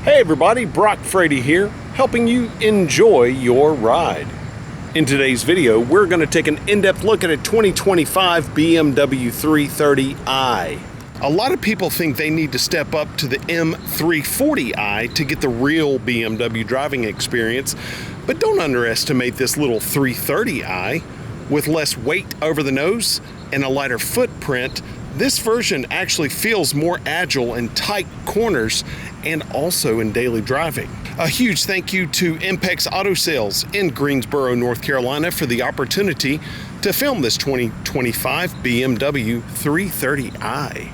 Hey everybody, Brock Frady here, helping you enjoy your ride. In today's video, we're going to take an in-depth look at a 2025 BMW 330i. A lot of people think they need to step up to the M340i to get the real BMW driving experience, but don't underestimate this little 330i. With less weight over the nose and a lighter footprint, this version actually feels more agile in tight corners and also in daily driving. A huge thank you to Impex Auto Sales in Greensboro, North Carolina for the opportunity to film this 2025 BMW 330i.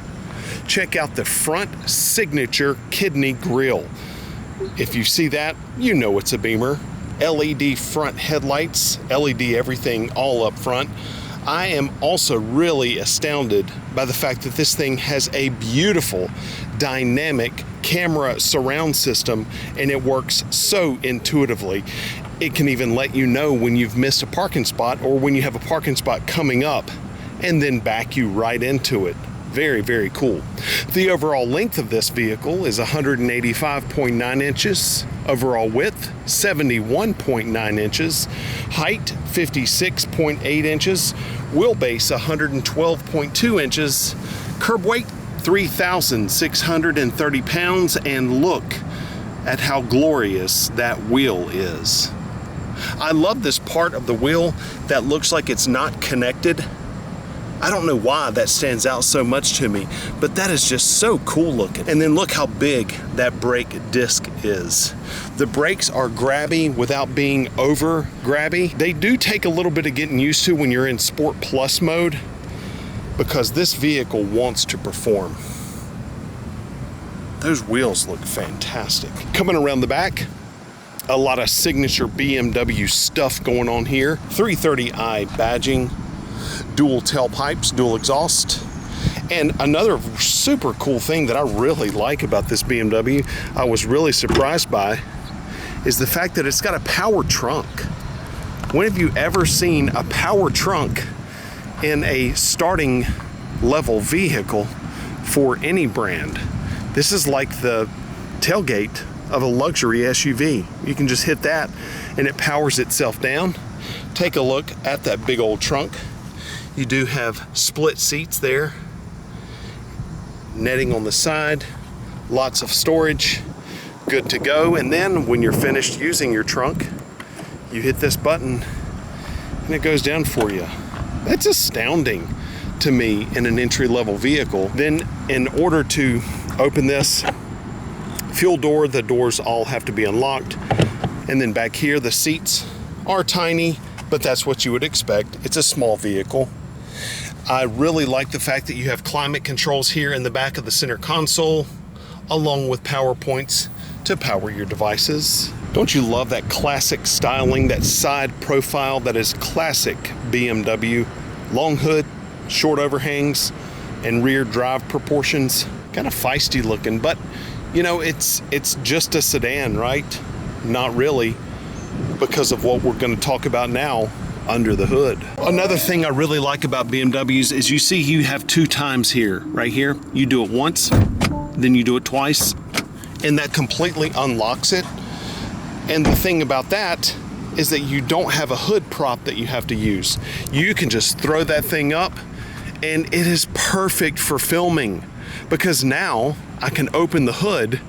Check out the front signature kidney grille. If you see that, you know it's a Beamer. LED front headlights, LED everything all up front. I am also really astounded by the fact that this thing has a beautiful dynamic camera surround system, and it works so intuitively. It can even let you know when you've missed a parking spot or when you have a parking spot coming up and then back you right into it. Very, very cool. The overall length of this vehicle is 185.9 inches. Overall width, 71.9 inches. Height, 56.8 inches. Wheelbase, 112.2 inches. Curb weight, 3,630 pounds. And look at how glorious that wheel is. I love this part of the wheel that looks like it's not connected. I don't know why that stands out so much to me, but that is just so cool looking. And then look how big that brake disc is. The brakes are grabby without being over grabby. They do take a little bit of getting used to when you're in Sport Plus mode, because this vehicle wants to perform. Those wheels look fantastic. Coming around the back, a lot of signature BMW stuff going on here. 330i badging. Dual tailpipes, dual exhaust. And another super cool thing that I really like about this BMW, I was really surprised by, is the fact that it's got a power trunk. When have you ever seen a power trunk in a starting level vehicle for any brand? This is like the tailgate of a luxury SUV. You can just hit that and it powers itself down. Take a look at that big old trunk. You do have split seats there, netting on the side, lots of storage, good to go. And then when you're finished using your trunk, you hit this button and it goes down for you. That's astounding to me in an entry-level vehicle. Then in order to open this fuel door, the doors all have to be unlocked. And then back here, the seats are tiny, but that's what you would expect. It's a small vehicle. I really like the fact that you have climate controls here in the back of the center console, along with power points to power your devices. Don't you love that classic styling, that side profile that is classic BMW? Long hood, short overhangs, and rear drive proportions. Kind of feisty looking, but you know, it's just a sedan, right? Not really, because of what we're going to talk about now under the hood. Another thing I really like about BMWs is you see you have two times here, right here. You do it once, then you do it twice, and that completely unlocks it. And the thing about that is that you don't have a hood prop that you have to use. You can just throw that thing up and it is perfect for filming, because now I can open the hood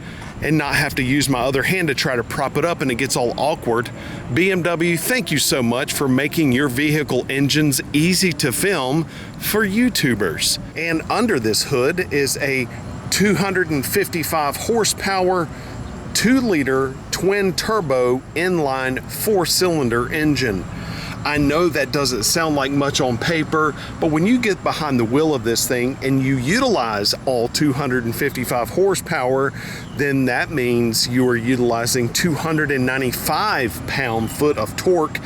and not have to use my other hand to try to prop it up and it gets all awkward. BMW, thank you so much for making your vehicle engines easy to film for YouTubers. And under this hood is a 255 horsepower, 2-liter twin turbo inline 4-cylinder engine. I know that doesn't sound like much on paper, but when you get behind the wheel of this thing and you utilize all 255 horsepower, then that means you are utilizing 295 pound-foot of torque.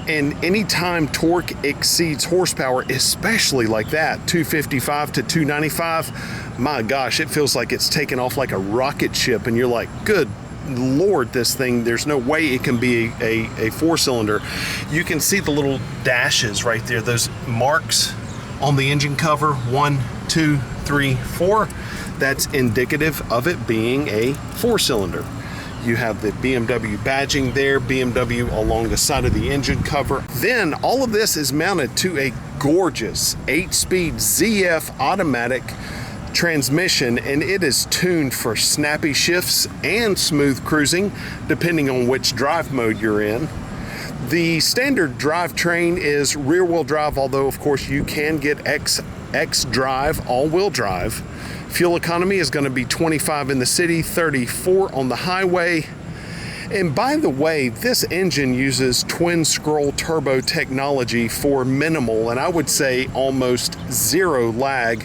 And anytime torque exceeds horsepower, especially like that, 255 to 295, my gosh, it feels like it's taking off like a rocket ship, and you're like, good Lord, this thing, there's no way it can be a 4-cylinder. You can see the little dashes right there, those marks on the engine cover, 1, 2, 3, 4. That's indicative of it being a 4-cylinder. You have the BMW badging there, BMW along the side of the engine cover. Then all of this is mounted to a gorgeous 8-speed ZF automatic transmission, and it is tuned for snappy shifts and smooth cruising depending on which drive mode you're in. The standard drivetrain is rear-wheel drive, although of course you can get X-Drive all-wheel drive. Fuel economy is going to be 25 in the city, 34 on the highway. And by the way, this engine uses twin scroll turbo technology for minimal, and I would say almost zero lag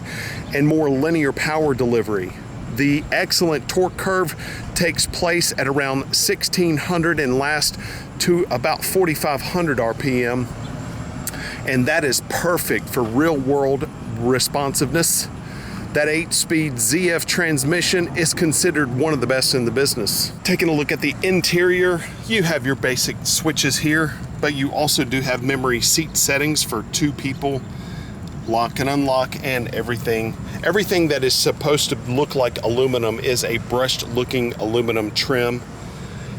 and more linear power delivery. The excellent torque curve takes place at around 1600 and lasts to about 4500 RPM. And that is perfect for real world responsiveness. That 8-speed ZF transmission is considered one of the best in the business. Taking a look at the interior, you have your basic switches here, but you also do have memory seat settings for 2 people, lock and unlock, and everything. Everything that is supposed to look like aluminum is a brushed looking aluminum trim.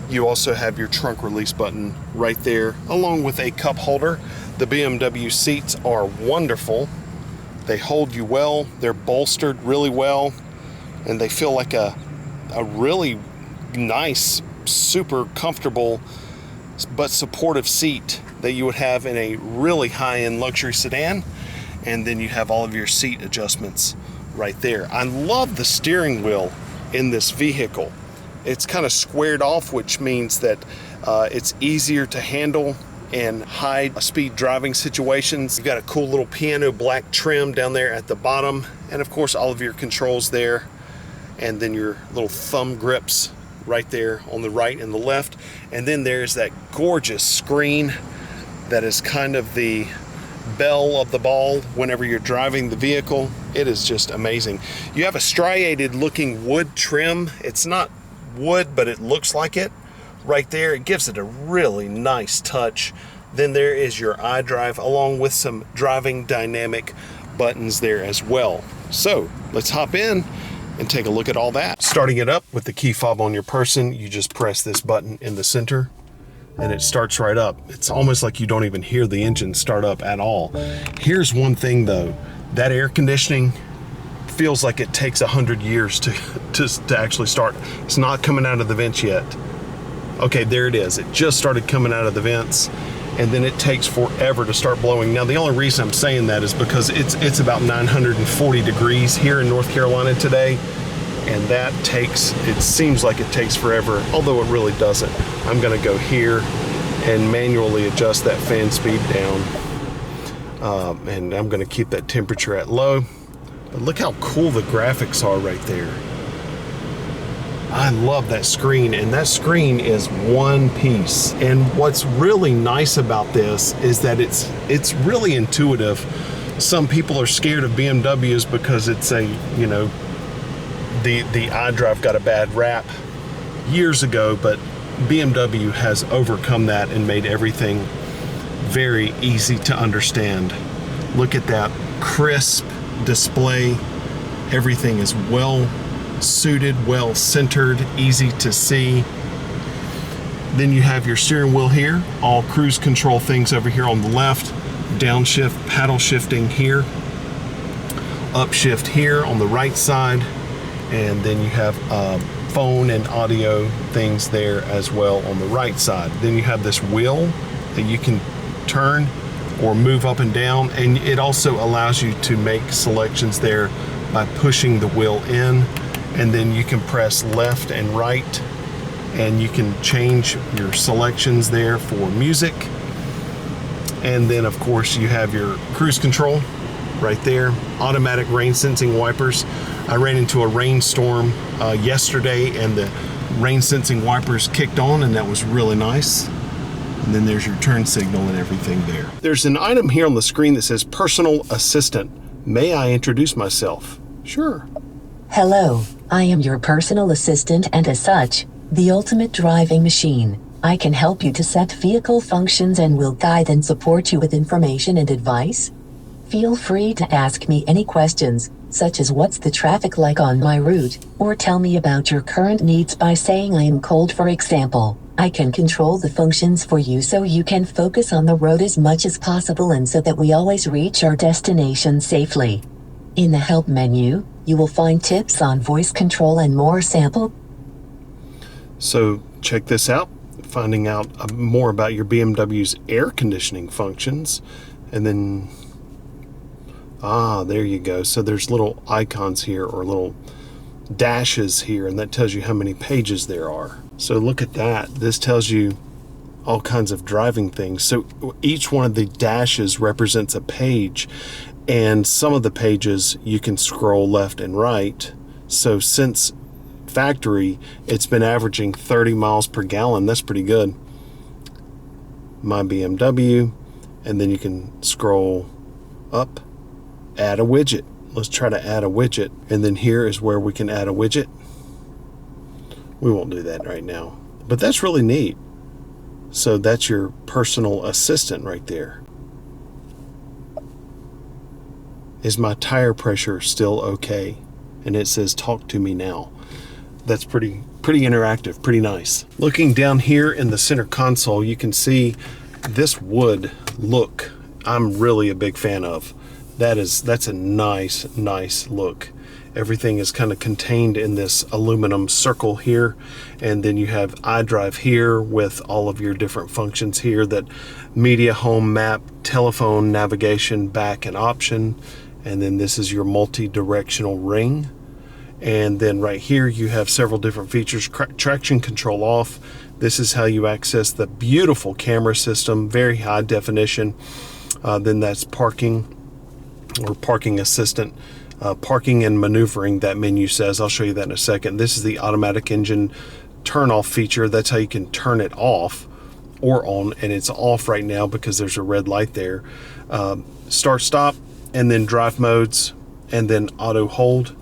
You also have your trunk release button right there, along with a cup holder. The BMW seats are wonderful. They hold you well, they're bolstered really well, and they feel like a really nice, super comfortable but supportive seat that you would have in a really high-end luxury sedan. And then you have all of your seat adjustments right there. I love the steering wheel in this vehicle. It's kind of squared off, which means that it's easier to handle in high speed driving situations. You've got a cool little piano black trim down there at the bottom, and of course all of your controls there, and then your little thumb grips right there on the right and the left. And then there's that gorgeous screen that is kind of the belle of the ball whenever you're driving the vehicle. It is just amazing. You have a striated looking wood trim. It's not wood, but it looks like it right there. It gives it a really nice touch. Then there is your iDrive, along with some driving dynamic buttons there as well. So let's hop in and take a look at all that. Starting it up with the key fob on your person, you just press this button in the center and it starts right up. It's almost like you don't even hear the engine start up at all. Here's one thing though, that air conditioning feels like it takes 100 years to actually start. It's not coming out of the vents yet. Okay, there it is. It just started coming out of the vents, and then it takes forever to start blowing. Now, the only reason I'm saying that is because it's about 940 degrees here in North Carolina today, and that takes, it seems like it takes forever, although it really doesn't. I'm gonna go here and manually adjust that fan speed down, and I'm gonna keep that temperature at low. But look how cool the graphics are right there. I love that screen, and that screen is one piece. And what's really nice about this is that it's really intuitive. Some people are scared of BMWs because it's a, you know, the iDrive got a bad rap years ago, but BMW has overcome that and made everything very easy to understand. Look at that crisp display. Everything is well suited, well centered, easy to see. Then you have your steering wheel here, all cruise control things over here on the left, downshift, paddle shifting here, upshift here on the right side, and then you have phone and audio things there as well on the right side. Then you have this wheel that you can turn or move up and down, and it also allows you to make selections there by pushing the wheel in, and then you can press left and right, and you can change your selections there for music. And then of course you have your cruise control right there, automatic rain sensing wipers. I ran into a rainstorm yesterday, and the rain sensing wipers kicked on, and that was really nice. And then there's your turn signal and everything there. There's an item here on the screen that says personal assistant. May I introduce myself? Sure. Hello, I am your personal assistant, and as such, the ultimate driving machine. I can help you to set vehicle functions and will guide and support you with information and advice. Feel free to ask me any questions. such as what's the traffic like on my route, or tell me about your current needs by saying I am cold, for example. I can control the functions for you so you can focus on the road as much as possible and so that we always reach our destination safely. In the Help menu, you will find tips on voice control and more sample. So check this out, finding out more about your BMW's air conditioning functions, and then there you go. So there's little icons here, or little dashes here, and that tells you how many pages there are. So look at that. This tells you all kinds of driving things. So each one of the dashes represents a page, and some of the pages you can scroll left and right. So since factory, it's been averaging 30 miles per gallon. That's pretty good. My BMW, and then you can scroll up, add a widget. Let's try to add a widget, and then here is where we can add a widget. We won't do that right now, but that's really neat. So that's your personal assistant right there. Is my tire pressure still okay? And it says talk to me now. That's pretty interactive, pretty nice. Looking down here in the center console, you can see this wood look I'm really a big fan of. That's a nice look. Everything is kind of contained in this aluminum circle here, and then you have iDrive here with all of your different functions here, that media, home, map, telephone, navigation, back, and option. And then this is your multi-directional ring. And then right here you have several different features. Traction control off. This is how you access the beautiful camera system, very high definition. Then that's parking, or parking assistant. Parking and maneuvering, that menu says. I'll show you that in a second. This is the automatic engine turn off feature. That's how you can turn it off or on, and it's off right now because there's a red light there. Start stop, and then drive modes, and then auto hold.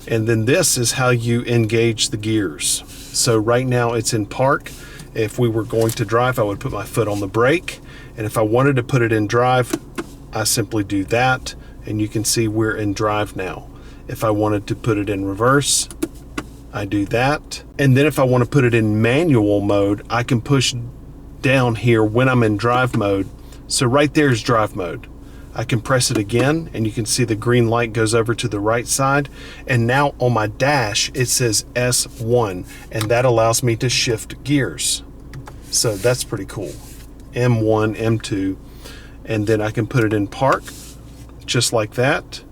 And then this is how you engage the gears. So right now it's in park. If we were going to drive, I would put my foot on the brake, and if I wanted to put it in drive, I simply do that. And you can see we're in drive now. If I wanted to put it in reverse, I do that. And then if I want to put it in manual mode, I can push down here when I'm in drive mode. So right there is drive mode. I can press it again, and you can see the green light goes over to the right side. And now on my dash, it says S1, and that allows me to shift gears. So that's pretty cool. M1, M2, and then I can put it in park, just like that,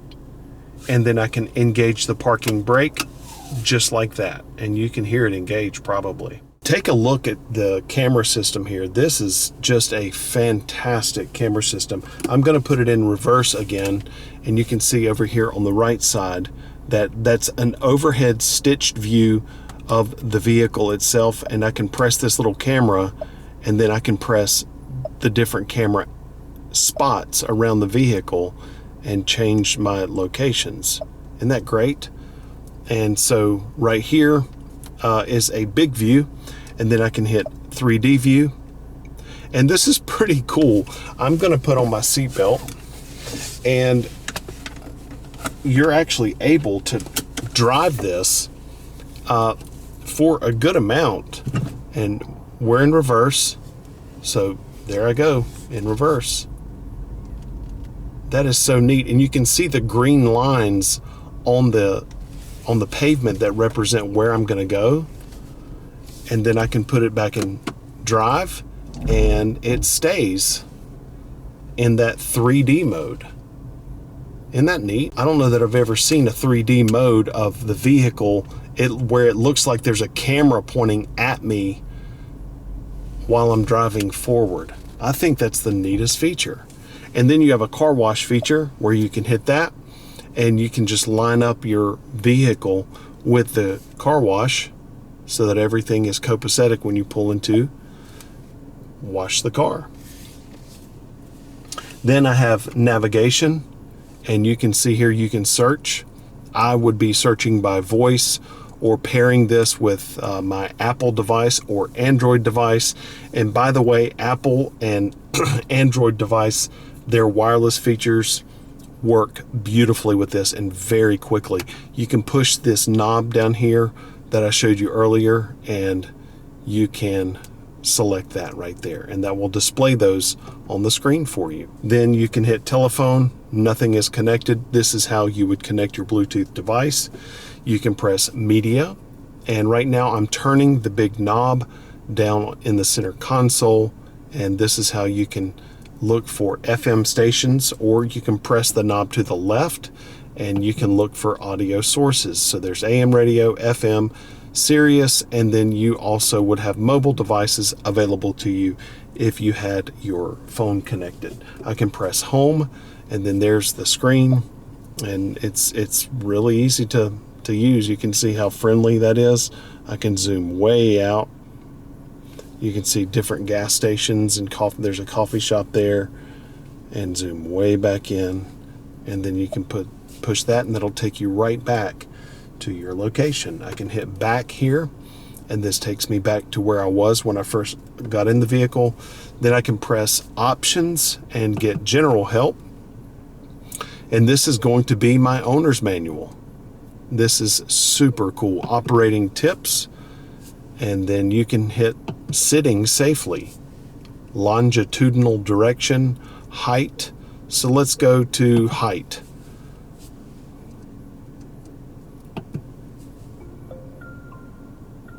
and then I can engage the parking brake just like that, and you can hear it engage probably. Take a look at the camera system here. This is just a fantastic camera system. I'm going to put it in reverse again, and you can see over here on the right side that that's an overhead stitched view of the vehicle itself, and I can press this little camera, and then I can press the different camera spots around the vehicle and change my locations. Isn't that great? And so right here is a big view, and then I can hit 3D view, and this is pretty cool. I'm going to put on my seatbelt, and you're actually able to drive this for a good amount, and we're in reverse, so there I go in reverse. That is so neat, and you can see the green lines on the pavement that represent where I'm going to go. And then I can put it back in drive, and it stays in that 3D mode. Isn't that neat? I don't know that I've ever seen a 3D mode of the vehicle where it looks like there's a camera pointing at me while I'm driving forward. I think that's the neatest feature. And then you have a car wash feature where you can hit that, and you can just line up your vehicle with the car wash so that everything is copacetic when you pull into wash the car. Then I have navigation, and you can see here you can search. I would be searching by voice, or pairing this with my Apple device or Android device. And by the way, Apple and Android device, their wireless features work beautifully with this and very quickly. You can push this knob down here that I showed you earlier, and you can select that right there, and that will display those on the screen for you. Then you can hit telephone. Nothing is connected. This is how you would connect your Bluetooth device. You can press media, and right now I'm turning the big knob down in the center console, and this is how you can look for FM stations, or you can press the knob to the left and you can look for audio sources. So there's AM radio, FM, Sirius, and then you also would have mobile devices available to you if you had your phone connected. I can press home, and then there's the screen, and it's really easy to use. You can see how friendly that is. I can zoom way out. You can see different gas stations and coffee. There's a coffee shop there, and zoom way back in, and then you can push that, and that'll take you right back to your location. I can hit back here, and this takes me back to where I was when I first got in the vehicle. Then I can press options and get general help, and this is going to be my owner's manual. This is super cool. Operating tips, and then you can hit sitting safely, longitudinal direction, height. So let's go to height.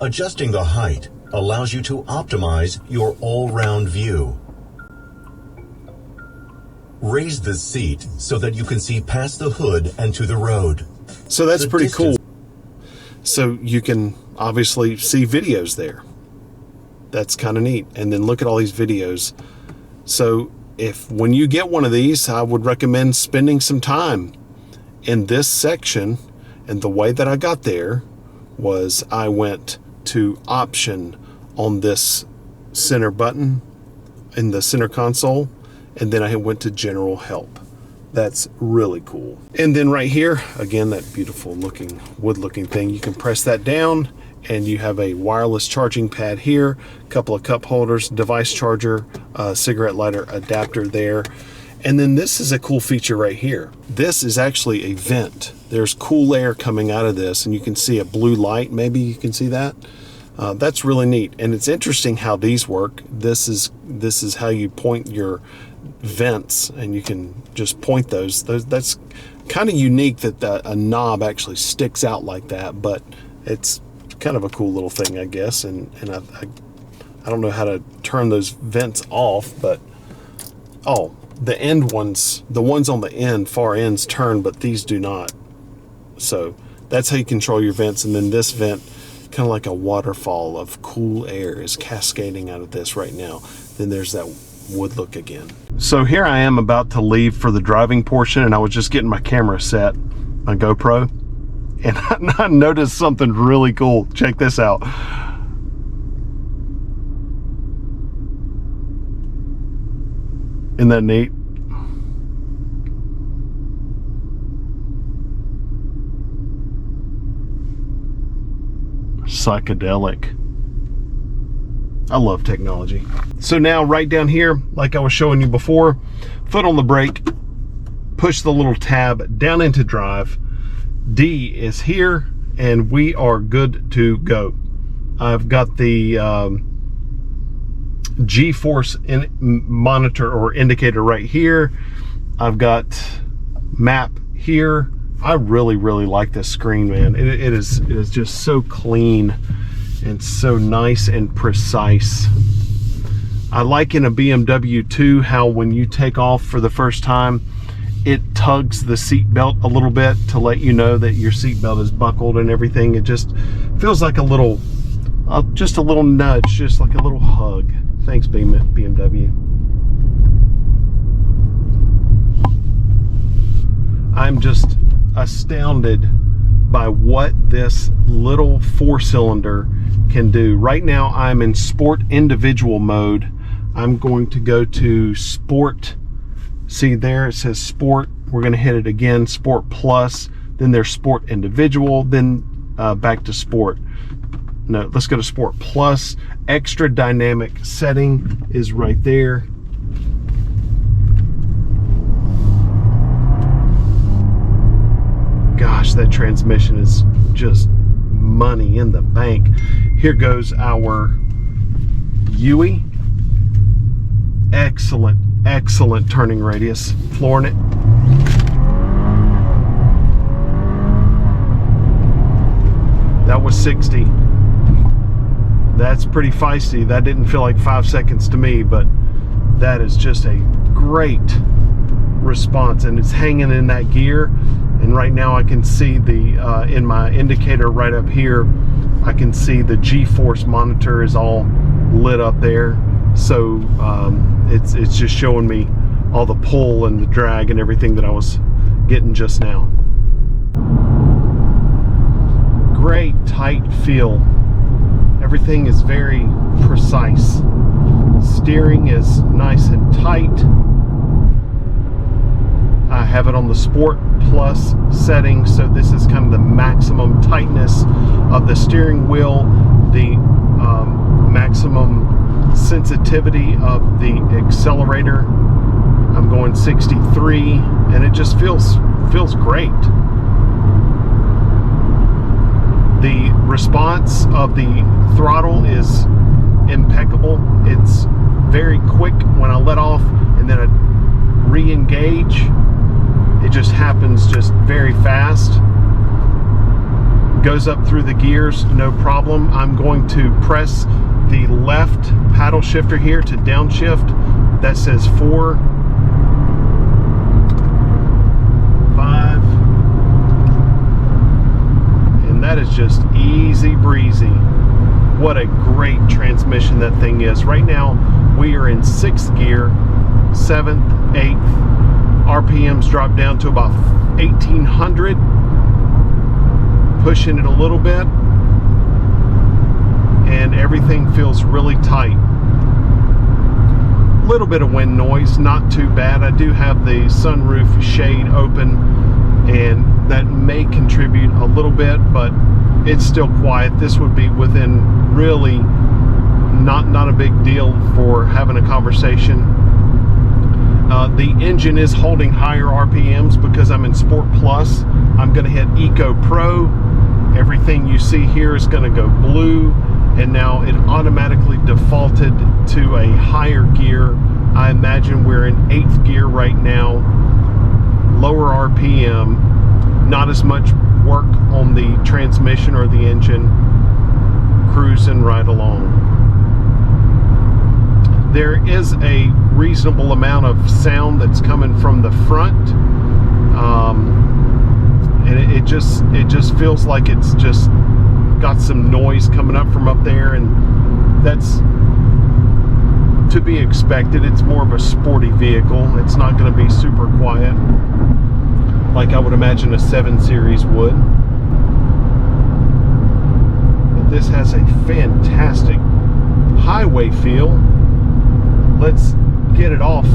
Adjusting the height allows you to optimize your all-round view. Raise the seat so that you can see past the hood and to the road. So that's pretty cool. So you can obviously see videos there. That's kind of neat. And then look at all these videos. So when you get one of these, I would recommend spending some time in this section. And the way that I got there was I went to option on this center button in the center console, and then I went to general help. That's really cool. And then right here, again, that beautiful looking wood looking thing, you can press that down and you have a wireless charging pad here, a couple of cup holders, device charger, cigarette lighter adapter there. And then this is a cool feature right here. This is actually a vent. There's cool air coming out of this, and you can see a blue light. Maybe you can see that. That's really neat. And it's interesting how these work. This is how you point your vents, and you can just point those. That's kind of unique that a knob actually sticks out like that, but it's kind of a cool little thing, I guess. And I don't know how to turn those vents off, but oh, the end ones, the ones on the end, far ends turn, but these do not. So that's how you control your vents. And then this vent, kind of like a waterfall of cool air, is cascading out of this right now. Then there's that wood look again. So here I am about to leave for the driving portion, and I was just getting my camera set on GoPro, and I noticed something really cool. Check this out. Isn't that neat? Psychedelic. I love technology. So now right down here, like I was showing you before, foot on the brake, push the little tab down into drive. D is here, and we are good to go. I've got the G-force monitor or indicator right here. I've got map here. I really like this screen, man. It is just so clean and so nice and precise. I like in a BMW too how when you take off for the first time, it tugs the seat belt a little bit to let you know that your seat belt is buckled and everything. It just feels like a little, just a little nudge, just like a little hug. Thanks, BMW. I'm just astounded by what this little 4-cylinder can do. Right now I'm in sport individual mode. I'm going to go to sport. See there, it says sport. We're going to hit it again, sport plus, then there's sport individual, then back to sport. No, let's go to sport plus. Extra dynamic setting is right there. gosh, that transmission is just money in the bank. Here goes our UE. Excellent turning radius. Flooring it. That was 60. That's pretty feisty. That didn't feel like 5 seconds to me, but that is just a great response, and it's hanging in that gear. And right now I can see the in my indicator right up here, I can see the G-force monitor is all lit up there. So it's just showing me all the pull and the drag and everything that I was getting just now. Great tight feel. Everything is very precise. Steering is nice and tight. I have it on the Sport Plus setting, so this is kind of the maximum tightness of the steering wheel, the maximum sensitivity of the accelerator. I'm going 63, and it just feels great. The response of the throttle is impeccable. It's very quick when I let off, and then I re-engage. It just happens just very fast. Goes up through the gears, no problem. I'm going to press the left paddle shifter here to downshift. That says 4, 5, and that is just easy breezy. What a great transmission that thing is. Right now we are in 6th gear, 7th, 8th. RPMs drop down to about 1800, pushing it a little bit, and everything feels really tight. A little bit of wind noise, not too bad. I do have the sunroof shade open, and that may contribute a little bit, but it's still quiet. This would be within really not a big deal for having a conversation. The engine is holding higher RPMs because I'm in Sport Plus. I'm going to hit Eco Pro. Everything you see here is going to go blue, and now it automatically defaulted to a higher gear. I imagine we're in 8th gear right now. Lower RPM, not as much work on the transmission or the engine. Cruising right along. There is a reasonable amount of sound that's coming from the front, and it just feels like it's just got some noise coming up from up there, and that's to be expected. It's more of a sporty vehicle. It's not going to be super quiet like I would imagine a 7 Series would. But this has a fantastic highway feel. Let's get it off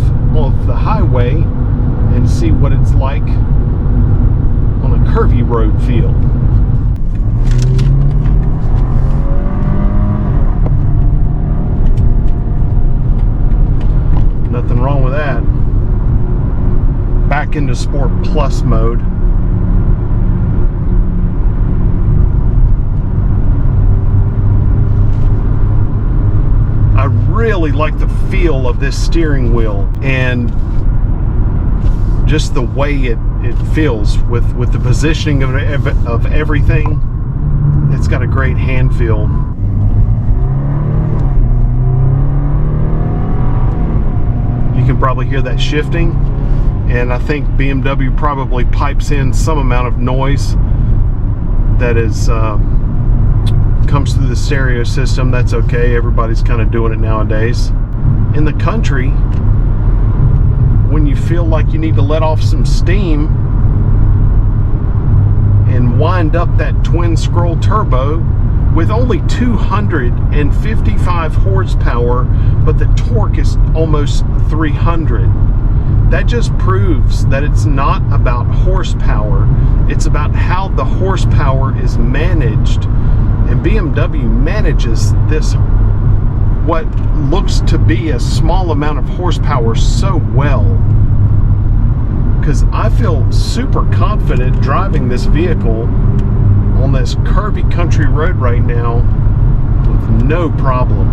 the highway and see what it's like on a curvy road feel. Nothing wrong with that. Back into Sport Plus mode. I really like the feel of this steering wheel and just the way it feels with the positioning of everything. It's got a great hand feel. You can probably hear that shifting, and I think BMW probably pipes in some amount of noise that is comes through the stereo system. That's okay. Everybody's kind of doing it nowadays. In the country, when you feel like you need to let off some steam and wind up that twin scroll turbo with only 255 horsepower, but the torque is almost 300. That just proves that it's not about horsepower. It's about how the horsepower is managed. And BMW manages this, what looks to be a small amount of horsepower, so well. because I feel super confident driving this vehicle on this curvy country road right now with no problem.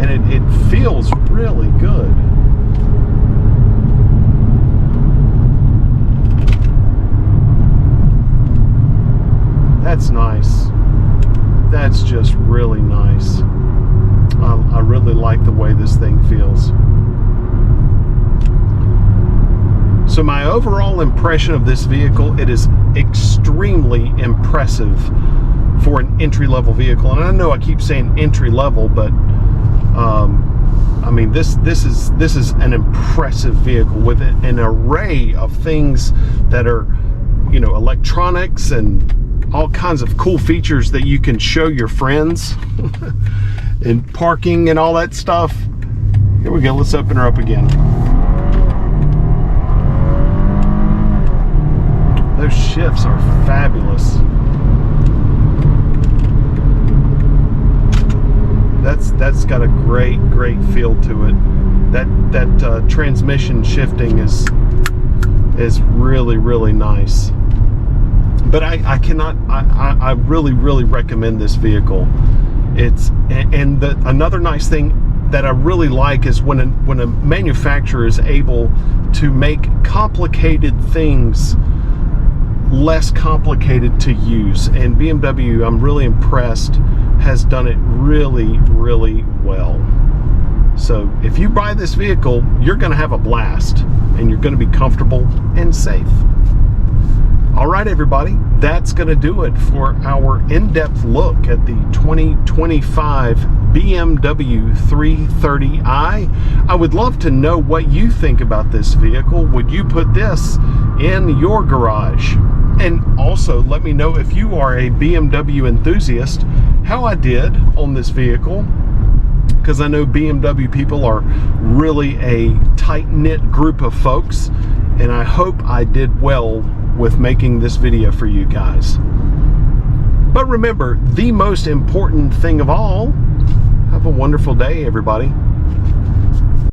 And it feels really good. That's nice. That's just really nice. I really like the way this thing feels. So my overall impression of this vehicle, it is extremely impressive for an entry-level vehicle. And I know I keep saying entry-level, but I mean this is an impressive vehicle with an array of things that are, you know, electronics and all kinds of cool features that you can show your friends and parking and all that stuff. Here we go, let's open her up again. Those shifts are fabulous. That's got a great feel to it. That transmission shifting is really nice. But I really recommend this vehicle. Another nice thing that I really like is when a manufacturer is able to make complicated things less complicated to use, and BMW, I'm really impressed, has done it really well. So if you buy this vehicle, you're going to have a blast and you're going to be comfortable and safe. All right, everybody, that's going to do it for our in-depth look at the 2025 BMW 330i. I would love to know what you think about this vehicle. Would you put this in your garage? And also let me know, if you are a BMW enthusiast, how I did on this vehicle, because I know BMW people are really a tight-knit group of folks, and I hope I did well with making this video for you guys. But remember, the most important thing of all, have a wonderful day, everybody.